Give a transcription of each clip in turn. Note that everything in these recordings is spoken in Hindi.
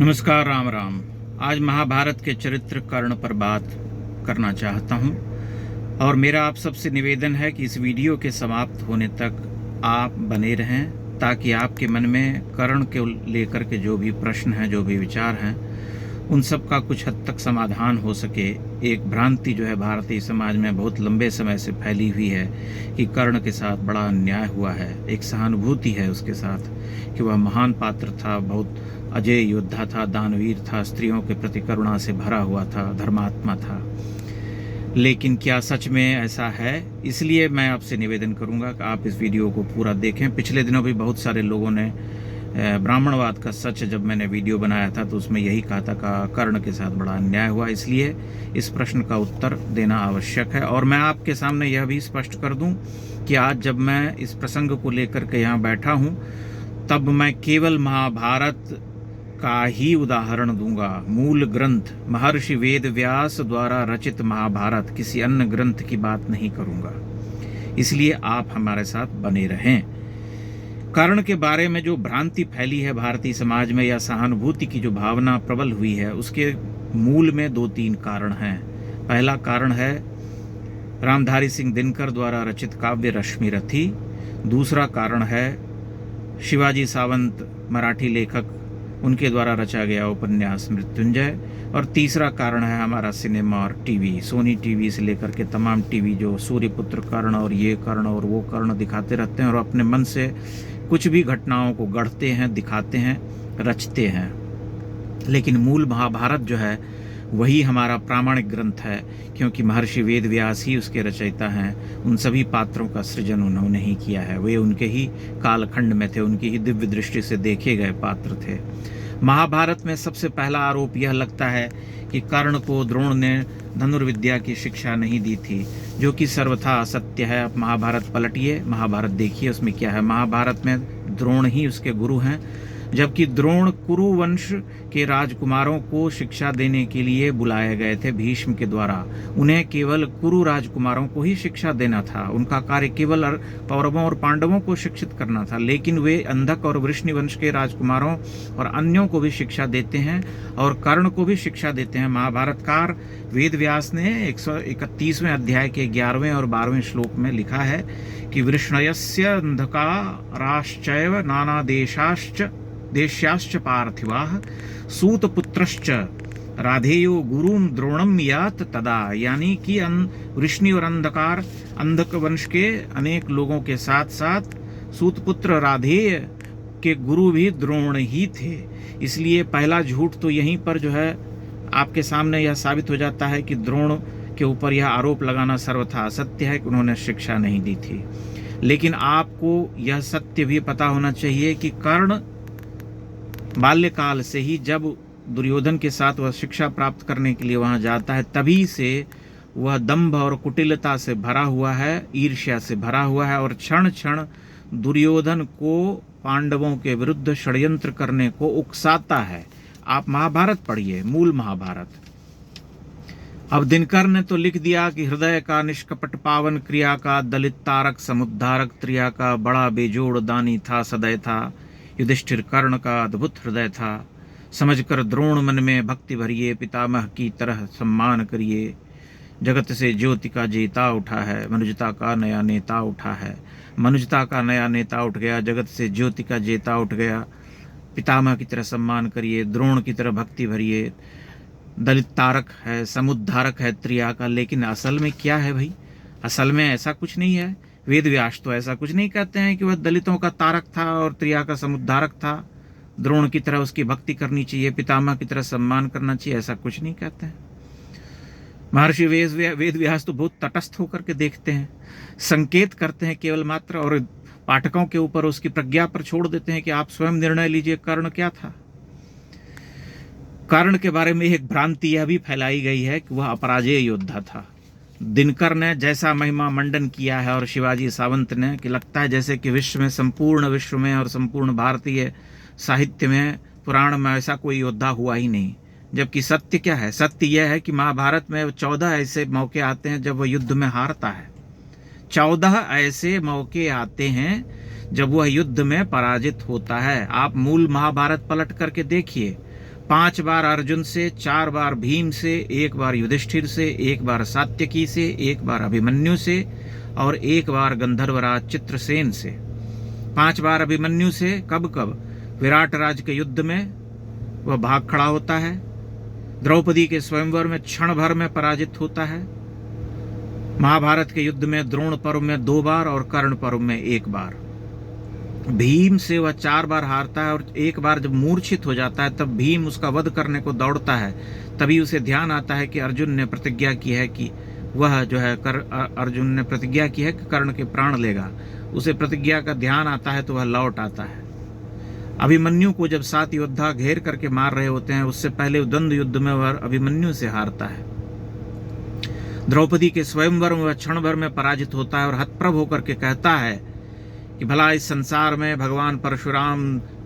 नमस्कार, राम राम। आज महाभारत के चरित्र कर्ण पर बात करना चाहता हूं और मेरा आप सबसे निवेदन है कि इस वीडियो के समाप्त होने तक आप बने रहें ताकि आपके मन में कर्ण को लेकर के जो भी प्रश्न हैं, जो भी विचार हैं, उन सब का कुछ हद तक समाधान हो सके। एक भ्रांति जो है भारतीय समाज में बहुत लंबे समय से फैली हुई है कि कर्ण के साथ बड़ा अन्याय हुआ है। एक सहानुभूति है उसके साथ कि वह महान पात्र था, बहुत अजय योद्धा था, दानवीर था, स्त्रियों के प्रति करुणा से भरा हुआ था, धर्मात्मा था। लेकिन क्या सच में ऐसा है? इसलिए मैं आपसे निवेदन करूंगा कि आप इस वीडियो को पूरा देखें। पिछले दिनों भी बहुत सारे लोगों ने ब्राह्मणवाद का सच, जब मैंने वीडियो बनाया था तो उसमें यही कहा था कि कर्ण के साथ बड़ा अन्याय हुआ। इसलिए इस प्रश्न का उत्तर देना आवश्यक है। और मैं आपके सामने यह भी स्पष्ट कर दूं कि आज जब मैं इस प्रसंग को लेकर के यहाँ बैठा हूँ तब मैं केवल महाभारत का ही उदाहरण दूंगा। मूल ग्रंथ महर्षि वेद व्यास द्वारा रचित महाभारत, किसी अन्य ग्रंथ की बात नहीं करूंगा। इसलिए आप हमारे साथ बने रहें। कर्ण के बारे में जो भ्रांति फैली है भारतीय समाज में, या सहानुभूति की जो भावना प्रबल हुई है, उसके मूल में 2-3 कारण हैं। पहला कारण है रामधारी सिंह दिनकर द्वारा रचित काव्य रश्मिरथी। दूसरा कारण है शिवाजी सावंत, मराठी लेखक, उनके द्वारा रचा गया उपन्यास मृत्युंजय। और तीसरा कारण है हमारा सिनेमा और टीवी, सोनी टीवी से लेकर के तमाम टीवी जो सूर्यपुत्र कर्ण और ये कर्ण और वो कर्ण दिखाते रहते हैं और अपने मन से कुछ भी घटनाओं को गढ़ते हैं, दिखाते हैं, रचते हैं। लेकिन मूल महाभारत जो है वही हमारा प्रामाणिक ग्रंथ है, क्योंकि महर्षि वेद व्यास ही उसके रचयिता हैं। उन सभी पात्रों का सृजन उन्होंने ही किया है। वे उनके ही कालखंड में थे, उनकी ही दिव्य दृष्टि से देखे गए पात्र थे। महाभारत में सबसे पहला आरोप यह लगता है कि कर्ण को द्रोण ने धनुर्विद्या की शिक्षा नहीं दी थी, जो कि सर्वथा असत्य है। आप महाभारत पलटिए, महाभारत देखिए, उसमें क्या है। महाभारत में द्रोण ही उसके गुरु हैं, जबकि द्रोण कुरु वंश के राजकुमारों को शिक्षा देने के लिए बुलाए गए थे भीष्म के द्वारा। उन्हें केवल कुरु राजकुमारों को ही शिक्षा देना था। उनका कार्य केवल कौरवों और पांडवों को शिक्षित करना था। लेकिन वे अंधक और वृष्णि वंश के राजकुमारों और अन्यों को भी शिक्षा देते हैं और कर्ण को भी शिक्षा देते हैं। महाभारतकार वेद व्यास ने 131वें अध्याय के 11वें और 12वें श्लोक में लिखा है कि वृष्णयस्य अंधकाराश्चैव नाना देश्याश्च पार्थिवाः सूतपुत्रश्च राधेयो गुरुन् द्रोणम यात तदा। यानी कि वृष्णि और अंधक वंश के अनेक लोगों के साथ साथ सूतपुत्र राधेय के गुरु भी द्रोण ही थे। इसलिए पहला झूठ तो यहीं पर जो है आपके सामने यह साबित हो जाता है कि द्रोण के ऊपर यह आरोप लगाना सर्वथा असत्य है कि उन्होंने शिक्षा नहीं दी थी। लेकिन आपको यह सत्य भी पता होना चाहिए कि कर्ण बाल्यकाल से ही, जब दुर्योधन के साथ वह शिक्षा प्राप्त करने के लिए वहां जाता है, तभी से वह दंभ और कुटिलता से भरा हुआ है, ईर्ष्या से भरा हुआ है और क्षण क्षण दुर्योधन को पांडवों के विरुद्ध षड्यंत्र करने को उकसाता है। आप महाभारत पढ़िए, मूल महाभारत। अब दिनकर ने तो लिख दिया कि हृदय का निष्कपट पावन, क्रिया का दलित तारक, समुद्धारक, त्रिया का बड़ा बेजोड़ दानी था, सदैव था। युधिष्ठिर कर्ण का अद्भुत हृदय था, समझकर द्रोण मन में भक्ति भरिए, पितामह की तरह सम्मान करिए। जगत से ज्योति का जेता उठा है, मनुजता का नया नेता उठा है। मनुजता का नया नेता उठ गया, जगत से ज्योति का जेता उठ गया। पितामह की तरह सम्मान करिए, द्रोण की तरह भक्ति भरिए। दलित तारक है, समुद्धारक है त्रिया का। लेकिन असल में क्या है भाई? असल में ऐसा कुछ नहीं है। वेद व्यास तो ऐसा कुछ नहीं कहते हैं कि वह दलितों का तारक था और त्रिया का समुद्धारक था। द्रोण की तरह उसकी भक्ति करनी चाहिए, पितामह की तरह सम्मान करना चाहिए, ऐसा कुछ नहीं कहते हैं। महर्षि वेद व्यास तो बहुत तटस्थ होकर के देखते हैं, संकेत करते हैं केवल मात्र, और पाठकों के ऊपर उसकी प्रज्ञा पर छोड़ देते हैं कि आप स्वयं निर्णय लीजिए कर्ण क्या था। कर्ण के बारे में एक भ्रांति यह भी फैलाई गई है कि वह अपराजेय योद्धा था। दिनकर ने जैसा महिमा मंडन किया है और शिवाजी सावंत ने, कि लगता है जैसे कि संपूर्ण विश्व में और संपूर्ण भारतीय साहित्य में, पुराण में ऐसा कोई योद्धा हुआ ही नहीं। जबकि सत्य क्या है? सत्य यह है कि महाभारत में 14 ऐसे मौके आते हैं जब वह युद्ध में हारता है। 14 ऐसे मौके आते हैं जब वह युद्ध में पराजित होता है। आप मूल महाभारत पलट करके देखिए, 5 बार अर्जुन से, 4 बार भीम से, 1 बार युधिष्ठिर से, 1 बार सात्यकी से, 1 बार अभिमन्यु से और 1 बार गंधर्वराज चित्रसेन से। 5 बार अभिमन्यु से कब कब? विराट राज के युद्ध में वह भाग खड़ा होता है, द्रौपदी के स्वयंवर में क्षण भर में पराजित होता है, महाभारत के युद्ध में द्रोण पर्व में 2 बार और कर्ण पर्व में 1 बार। भीम से वह 4 बार हारता है और 1 बार जब मूर्छित हो जाता है तब भीम उसका वध करने को दौड़ता है। तभी उसे ध्यान आता है कि अर्जुन ने प्रतिज्ञा की है कि वह जो है अर्जुन ने प्रतिज्ञा की है कि कर्ण के प्राण लेगा। उसे प्रतिज्ञा का ध्यान आता है तो वह लौट आता है। अभिमन्यु को जब 7 योद्धा घेर करके मार रहे होते हैं, उससे पहले द्वंद्व युद्ध में वह अभिमन्यु से हारता है। द्रौपदी के स्वयंवर में वह क्षण भर में पराजित होता है और हतप्रभ होकर के कहता है कि भला इस संसार में भगवान परशुराम,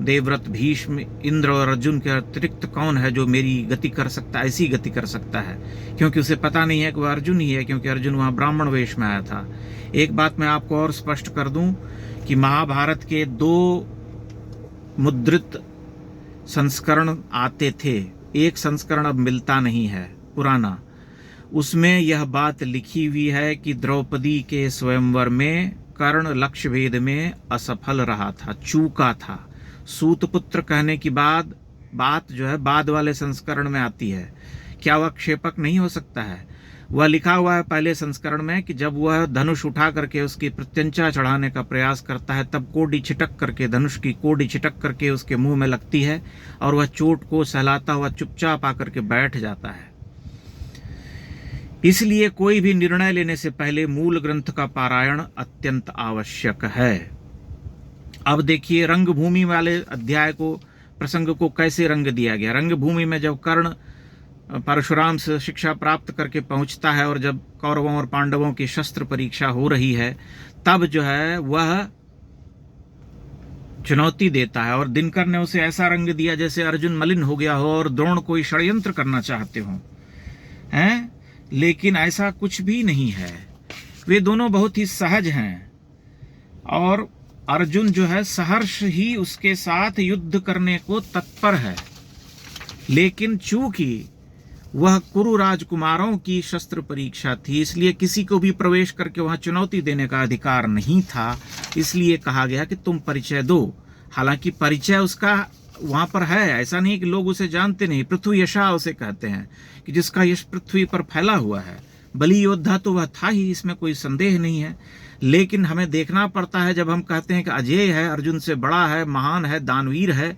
देवव्रत, भीष्म, इंद्र और अर्जुन के अतिरिक्त कौन है जो मेरी गति कर सकता है, ऐसी गति कर सकता है। क्योंकि उसे पता नहीं है कि वह अर्जुन ही है, क्योंकि अर्जुन वहाँ ब्राह्मण वेश में आया था। एक बात मैं आपको और स्पष्ट कर दूं कि महाभारत के 2 मुद्रित संस्करण आते थे, एक संस्करण अब मिलता नहीं है, पुराना। उसमें यह बात लिखी हुई है कि द्रौपदी के स्वयंवर में कर्ण लक्ष्य भेद में असफल रहा था, चूका था। सूतपुत्र कहने की बात जो है बाद वाले संस्करण में आती है। क्या वह क्षेपक नहीं हो सकता है? वह लिखा हुआ है पहले संस्करण में कि जब वह धनुष उठा करके उसकी प्रत्यंचा चढ़ाने का प्रयास करता है तब कोडी छिटक करके, धनुष की कोडी छिटक करके उसके मुंह में लगती है और वह चोट को सहलाता हुआ चुपचाप आकर के बैठ जाता है। इसलिए कोई भी निर्णय लेने से पहले मूल ग्रंथ का पारायण अत्यंत आवश्यक है। अब देखिए रंगभूमि वाले अध्याय को, प्रसंग को कैसे रंग दिया गया। रंगभूमि में जब कर्ण परशुराम से शिक्षा प्राप्त करके पहुंचता है और जब कौरवों और पांडवों की शस्त्र परीक्षा हो रही है, तब जो है वह चुनौती देता है और दिनकर ने उसे ऐसा रंग दिया जैसे अर्जुन मलिन हो गया हो और द्रोण कोई षड्यंत्र करना चाहते हो, हैं? लेकिन ऐसा कुछ भी नहीं है। वे दोनों बहुत ही सहज हैं और अर्जुन जो है सहर्ष ही उसके साथ युद्ध करने को तत्पर है। लेकिन चूंकि वह कुरु राजकुमारों की शस्त्र परीक्षा थी, इसलिए किसी को भी प्रवेश करके वहां चुनौती देने का अधिकार नहीं था। इसलिए कहा गया कि तुम परिचय दो। हालांकि परिचय उसका वहां पर है, ऐसा नहीं कि लोग उसे जानते नहीं। पृथ्वी यशा उसे कहते हैं कि जिसका यश पृथ्वी पर फैला हुआ है। बली योद्धा तो वह था ही, इसमें कोई संदेह नहीं है। लेकिन हमें देखना पड़ता है, जब हम कहते हैं कि अजेय है, अर्जुन से बड़ा है, महान है, दानवीर है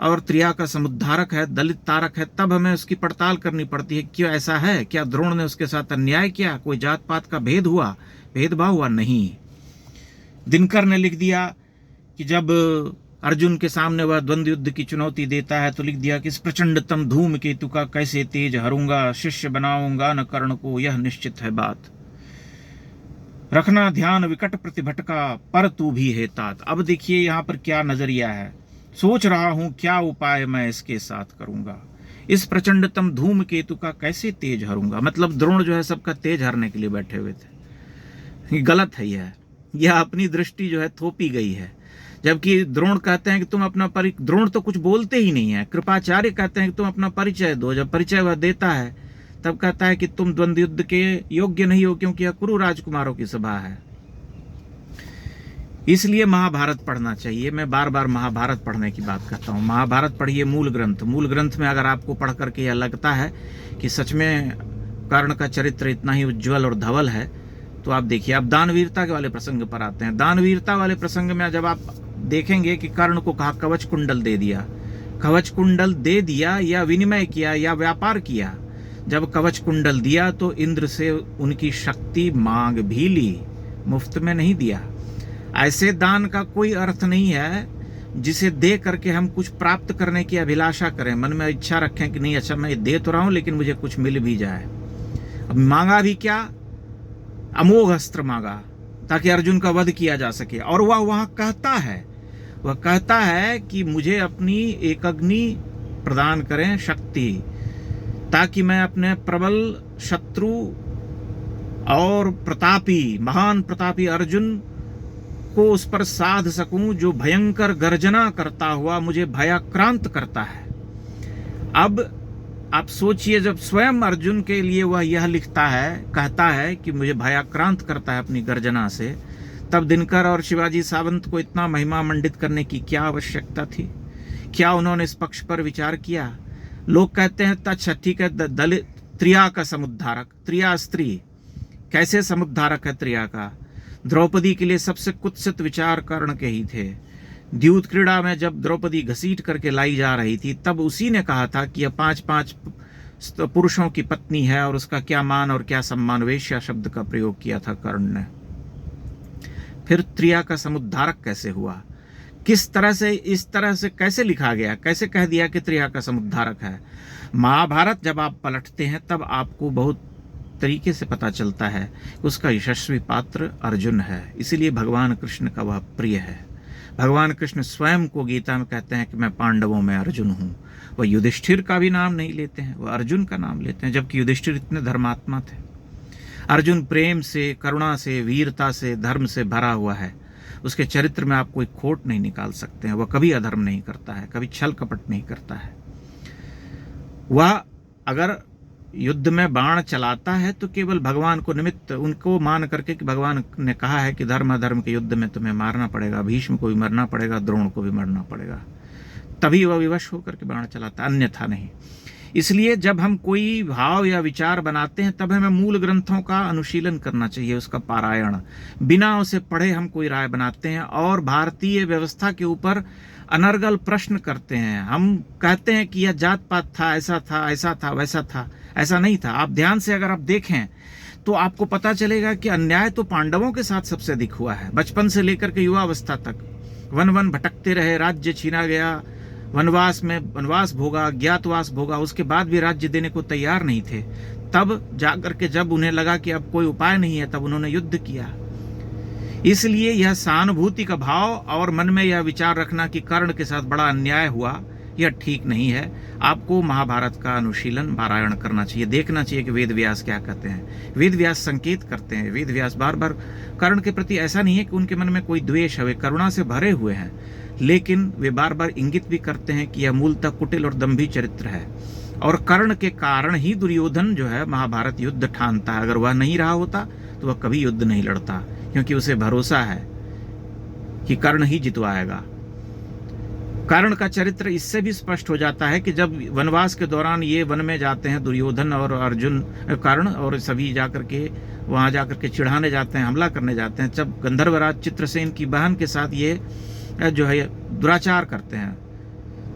और त्रिया का समुद्धारक है, दलित तारक है, तब हमें उसकी पड़ताल करनी पड़ती है। क्यों ऐसा है? क्या द्रोण ने उसके साथ अन्याय किया? कोई जात पात का भेदभाव हुआ? नहीं। दिनकर ने लिख दिया कि जब अर्जुन के सामने वह द्वंद्व युद्ध की चुनौती देता है तो लिख दिया कि इस प्रचंडतम धूमकेतु का कैसे तेज हरूंगा, शिष्य बनाऊंगा न कर्ण को, यह निश्चित है बात। रखना ध्यान विकट प्रतिभटका, पर तू भी है तात। अब देखिए यहाँ पर क्या नजरिया है। सोच रहा हूं क्या उपाय मैं इसके साथ करूंगा। इस प्रचंडतम धूमकेतु का कैसे तेज हरूंगा, मतलब द्रोण जो है सबका तेज हरने के लिए बैठे हुए थे। गलत है यह अपनी दृष्टि जो है थोपी गई है। जबकि द्रोण कहते हैं कि तुम अपना द्रोण तो कुछ बोलते ही नहीं है। कृपाचार्य कहते हैं कि तुम अपना परिचय दो। जब परिचय वह देता है तब कहता है कि तुम द्वंद्व युद्ध के योग्य नहीं हो, क्योंकि यह कुरु राजकुमारों की सभा है। इसलिए महाभारत पढ़ना चाहिए। मैं बार बार महाभारत पढ़ने की बात करता हूँ। महाभारत पढ़िए, मूल ग्रंथ में अगर आपको पढ़ करके यह लगता है कि सच में कर्ण का चरित्र इतना ही उज्ज्वल और धवल है तो आप देखिए। अब दानवीरता के वाले प्रसंग पर आते हैं। दानवीरता वाले प्रसंग में जब आप देखेंगे कि कर्ण को कहा कवच कुंडल दे दिया, कवच कुंडल दे दिया या विनिमय किया या व्यापार किया। जब कवच कुंडल दिया तो इंद्र से उनकी शक्ति मांग भी ली, मुफ्त में नहीं दिया। ऐसे दान का कोई अर्थ नहीं है जिसे दे करके हम कुछ प्राप्त करने की अभिलाषा करें, मन में इच्छा रखें कि नहीं अच्छा मैं दे तो रहा हूं लेकिन मुझे कुछ मिल भी जाए। अब मांगा भी क्या? अमोघ अस्त्र मांगा ताकि अर्जुन का वध किया जा सके। और वह वहां कहता है कि मुझे अपनी एकअग्नि प्रदान करें शक्ति, ताकि मैं अपने प्रबल शत्रु और प्रतापी, महान प्रतापी अर्जुन को उस पर साध सकूं जो भयंकर गर्जना करता हुआ मुझे भयाक्रांत करता है। अब आप सोचिए, जब स्वयं अर्जुन के लिए वह यह लिखता है, कहता है कि मुझे भयाक्रांत करता है अपनी गर्जना से, तब दिनकर और शिवाजी सावंत को इतना महिमा मंडित करने की क्या आवश्यकता थी? क्या उन्होंने इस पक्ष पर विचार किया? लोग कहते हैं अच्छा ठीक है, दलित त्रिया का समुद्धारक, त्रिया स्त्री कैसे समुद्धारक है त्रिया का? द्रौपदी के लिए सबसे कुत्सित विचार कर्ण के ही थे। द्यूत क्रीड़ा में जब द्रौपदी घसीट करके लाई जा रही थी, तब उसी ने कहा था कि यह 5-5 पुरुषों की पत्नी है और उसका क्या मान और क्या सम्मान, वेश्या शब्द का प्रयोग किया था कर्ण ने। फिर त्रिया का समुद्धारक कैसे हुआ? किस तरह से, इस तरह से कैसे लिखा गया, कैसे कह दिया कि त्रिया का समुद्धारक है? महाभारत जब आप पलटते हैं तब आपको बहुत तरीके से पता चलता है उसका यशस्वी पात्र अर्जुन है। इसीलिए भगवान कृष्ण का वह प्रिय है। भगवान कृष्ण स्वयं को गीता में कहते हैं कि मैं पांडवों में अर्जुन हूँ। वह युधिष्ठिर का भी नाम नहीं लेते हैं, वह अर्जुन का नाम लेते हैं, जबकि युधिष्ठिर इतने धर्मात्मा थे। अर्जुन प्रेम से, करुणा से, वीरता से, धर्म से भरा हुआ है। उसके चरित्र में आप कोई खोट नहीं निकाल सकते हैं। वह कभी अधर्म नहीं करता है, कभी छल कपट नहीं करता है। वह अगर युद्ध में बाण चलाता है तो केवल भगवान को निमित्त उनको मान करके कि भगवान ने कहा है कि धर्म अधर्म के युद्ध में तुम्हें मारना पड़ेगा, भीष्म को भी मरना पड़ेगा, द्रोण को भी मरना पड़ेगा, तभी वह विवश होकर के बाण चलाता, अन्यथा नहीं। इसलिए जब हम कोई भाव या विचार बनाते हैं तब हमें मूल ग्रंथों का अनुशीलन करना चाहिए, उसका पारायण। बिना उसे पढ़े हम कोई राय बनाते हैं और भारतीय व्यवस्था के ऊपर अनर्गल प्रश्न करते हैं। हम कहते हैं कि यह जात पात था, ऐसा था, ऐसा था, वैसा था। ऐसा नहीं था। आप ध्यान से अगर आप देखें तो आपको पता चलेगा कि अन्याय तो पांडवों के साथ सबसे अधिक हुआ है। बचपन से लेकर के युवावस्था तक वन वन भटकते रहे, राज्य छीना गया, वनवास में वनवास भोगा, ज्ञातवास भोगा, उसके बाद भी राज्य देने को तैयार नहीं थे। तब जाकर के जब उन्हें लगा कि अब कोई उपाय नहीं है, तब उन्होंने युद्ध किया। इसलिए यह सहानुभूति का भाव और मन में यह विचार रखना कि कर्ण के साथ बड़ा अन्याय हुआ, यह ठीक नहीं है। आपको महाभारत का अनुशीलन, पारायण करना चाहिए, देखना चाहिए कि वेद व्यास क्या कहते हैं। वेद व्यास संकेत करते हैं, वेद व्यास बार बार कर्ण के प्रति ऐसा नहीं है कि उनके मन में कोई द्वेष है, वे करुणा से भरे हुए हैं, लेकिन वे बार बार इंगित भी करते हैं कि यह मूलतः कुटिल और दंभी चरित्र है। और कर्ण के कारण ही दुर्योधन जो है महाभारत युद्ध ठानता है। अगर वह नहीं रहा होता तो वह कभी युद्ध नहीं लड़ता, क्योंकि उसे भरोसा है कि कर्ण ही जितवाएगा। कर्ण का चरित्र इससे भी स्पष्ट हो जाता है कि जब वनवास के दौरान ये वन में जाते हैं दुर्योधन और अर्जुन, कर्ण और सभी जाकर के वहाँ जाकर के चिढ़ाने जाते हैं, हमला करने जाते हैं, जब गंधर्वराज चित्रसेन की बहन के साथ ये जो है दुराचार करते हैं,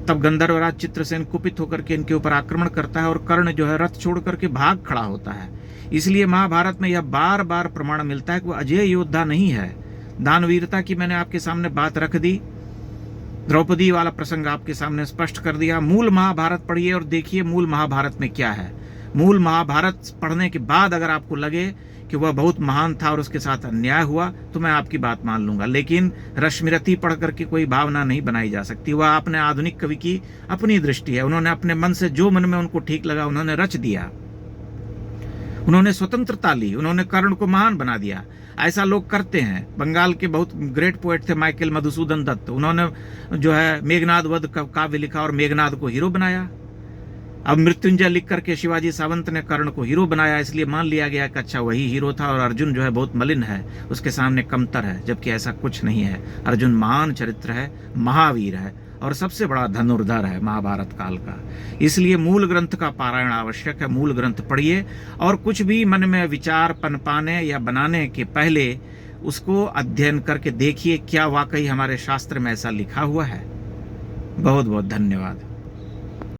तब गंधर्वराज चित्रसेन कुपित होकर के इनके ऊपर आक्रमण करता है और कर्ण जो है रथ छोड़ करके भाग खड़ा होता है। इसलिए महाभारत में यह बार बार प्रमाण मिलता है कि वह अजय योद्धा नहीं है। दानवीरता की मैंने आपके सामने बात रख दी, द्रौपदी वाला प्रसंग आपके सामने स्पष्ट कर दिया। मूल महाभारत पढ़िए और देखिए मूल महाभारत में क्या है। मूल महाभारत पढ़ने के बाद अगर आपको लगे कि वह बहुत महान था और उसके साथ अन्याय हुआ तो मैं आपकी बात मान लूंगा, लेकिन रश्मिरथी पढ़ करके कोई भावना नहीं बनाई जा सकती। वह अपने आधुनिक कवि की अपनी दृष्टि है, उन्होंने अपने मन से जो मन में उनको ठीक लगा उन्होंने रच दिया, उन्होंने स्वतंत्रता ली, उन्होंने कर्ण को महान बना दिया। ऐसा लोग करते हैं। बंगाल के बहुत ग्रेट पोएट थे माइकल मधुसूदन दत्त, उन्होंने जो है मेघनाद वध काव्य लिखा और मेघनाद को हीरो बनाया। अब मृत्युंजय लिख करके शिवाजी सावंत ने कर्ण को हीरो बनाया, इसलिए मान लिया गया कि अच्छा वही हीरो था और अर्जुन जो है बहुत मलिन है, उसके सामने कमतर है, जबकि ऐसा कुछ नहीं है। अर्जुन महान चरित्र है, महावीर है और सबसे बड़ा धनुर्धर है महाभारत काल का। इसलिए मूल ग्रंथ का पारायण आवश्यक है। मूल ग्रंथ पढ़िए और कुछ भी मन में विचार पनपाने या बनाने के पहले उसको अध्ययन करके देखिए क्या वाकई हमारे शास्त्र में ऐसा लिखा हुआ है। बहुत बहुत धन्यवाद।